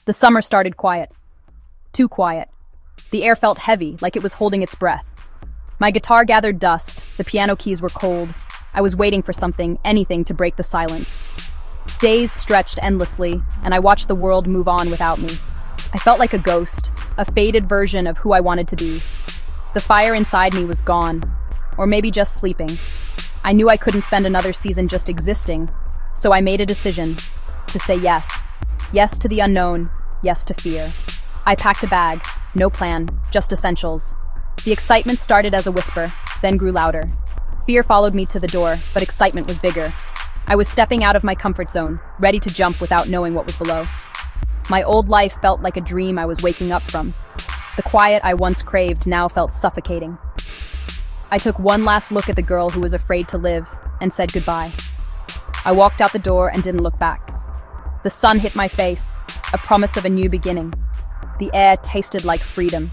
The summer started quiet. Too quiet. The air felt heavy, like it was holding its breath. My guitar gathered dust, the piano keys were cold. I was waiting for something, anything to break the silence. Days stretched endlessly, and I watched the world move on without me. I felt like a ghost, a faded version of who I wanted to be. The fire inside me was gone, or maybe just sleeping. I knew I couldn't spend another season just existing, so I made a decision to say yes. Yes to the unknown, yes to fear. I packed a bag, no plan, just essentials. The excitement started as a whisper, then grew louder. Fear followed me to the door, but excitement was bigger. I was stepping out of my comfort zone, ready to jump without knowing what was below. My old life felt like a dream I was waking up from. The quiet I once craved now felt suffocating. I took one last look at the girl who was afraid to live and said goodbye. I walked out the door and didn't look back. The sun hit my face, a promise of a new beginning. The air tasted like freedom.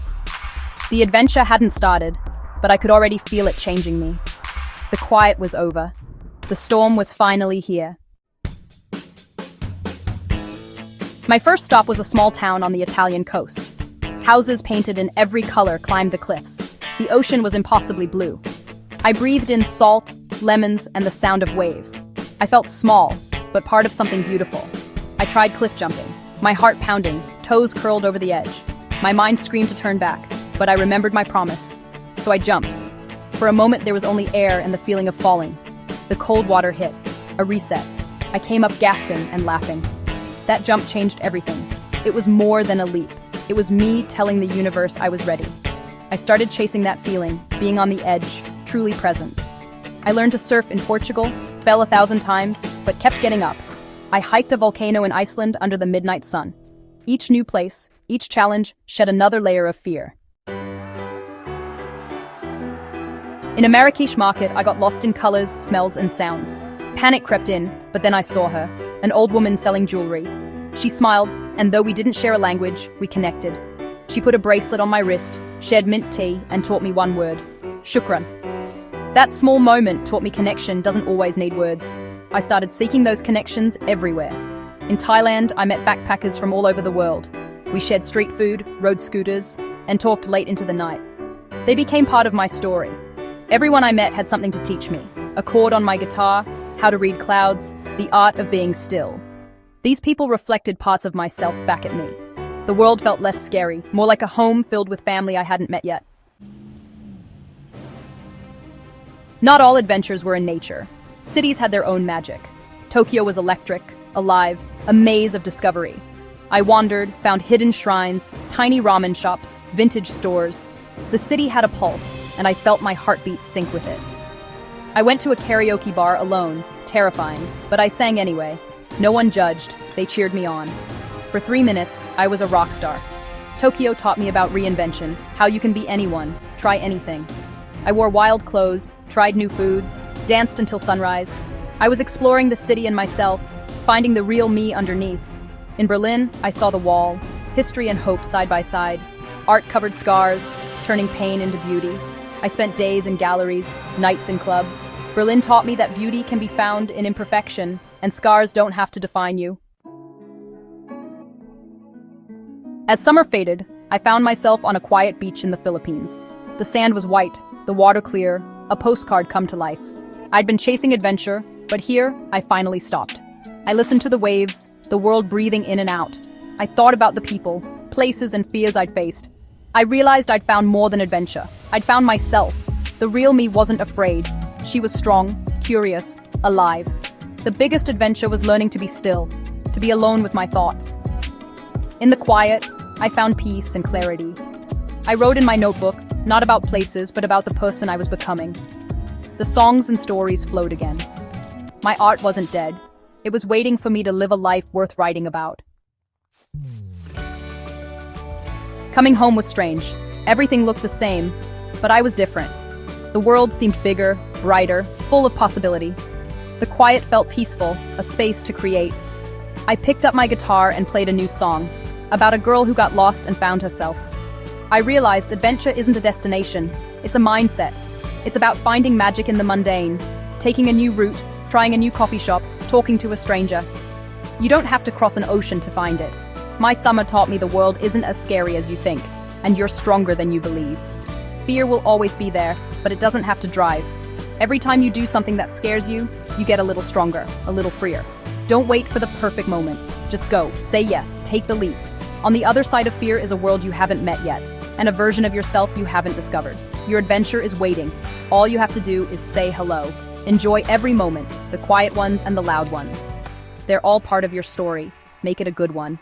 The adventure hadn't started, but I could already feel it changing me. The quiet was over. The storm was finally here. My first stop was a small town on the Italian coast. Houses painted in every color climbed the cliffs. The ocean was impossibly blue. I breathed in salt, lemons, and the sound of waves. I felt small, but part of something beautiful. I tried cliff jumping, my heart pounding, toes curled over the edge. My mind screamed to turn back, but I remembered my promise, so I jumped. For a moment there was only air and the feeling of falling. The cold water hit, a reset. I came up gasping and laughing. That jump changed everything. It was more than a leap. It was me telling the universe I was ready. I started chasing that feeling, being on the edge, truly present. I learned to surf in Portugal, fell 1,000 times, but kept getting up. I hiked a volcano in Iceland under the midnight sun. Each new place, each challenge, shed another layer of fear. In a Marrakesh market, I got lost in colors, smells, and sounds. Panic crept in, but then I saw her, an old woman selling jewelry. She smiled, and though we didn't share a language, we connected. She put a bracelet on my wrist, shared mint tea, and taught me one word: shukran. That small moment taught me connection doesn't always need words. I started seeking those connections everywhere. In Thailand, I met backpackers from all over the world. We shared street food, rode scooters, and talked late into the night. They became part of my story. Everyone I met had something to teach me: a chord on my guitar, how to read clouds, the art of being still. These people reflected parts of myself back at me. The world felt less scary, more like a home filled with family I hadn't met yet. Not all adventures were in nature. Cities had their own magic. Tokyo was electric, alive, a maze of discovery. I wandered, found hidden shrines, tiny ramen shops, vintage stores. The city had a pulse, and I felt my heartbeat sync with it. I went to a karaoke bar alone, terrifying, but I sang anyway. No one judged, they cheered me on. For 3 minutes, I was a rock star. Tokyo taught me about reinvention, how you can be anyone, try anything. I wore wild clothes, tried new foods, danced until sunrise. I was exploring the city and myself, finding the real me underneath. In Berlin, I saw the wall, history and hope side by side, art-covered scars, turning pain into beauty. I spent days in galleries, nights in clubs. Berlin taught me that beauty can be found in imperfection, and scars don't have to define you. As summer faded, I found myself on a quiet beach in the Philippines. The sand was white, the water clear, a postcard come to life. I'd been chasing adventure, but here, I finally stopped. I listened to the waves, the world breathing in and out. I thought about the people, places, and fears I'd faced. I realized I'd found more than adventure. I'd found myself. The real me wasn't afraid. She was strong, curious, alive. The biggest adventure was learning to be still, to be alone with my thoughts. In the quiet, I found peace and clarity. I wrote in my notebook, not about places, but about the person I was becoming. The songs and stories flowed again. My art wasn't dead. It was waiting for me to live a life worth writing about. Coming home was strange. Everything looked the same, but I was different. The world seemed bigger, brighter, full of possibility. The quiet felt peaceful, a space to create. I picked up my guitar and played a new song, about a girl who got lost and found herself. I realized adventure isn't a destination, it's a mindset. It's about finding magic in the mundane, taking a new route, trying a new coffee shop, talking to a stranger. You don't have to cross an ocean to find it. My summer taught me the world isn't as scary as you think, and you're stronger than you believe. Fear will always be there, but it doesn't have to drive. Every time you do something that scares you, you get a little stronger, a little freer. Don't wait for the perfect moment. Just go, say yes, take the leap. On the other side of fear is a world you haven't met yet, and a version of yourself you haven't discovered. Your adventure is waiting. All you have to do is say hello. Enjoy every moment, the quiet ones and the loud ones. They're all part of your story. Make it a good one.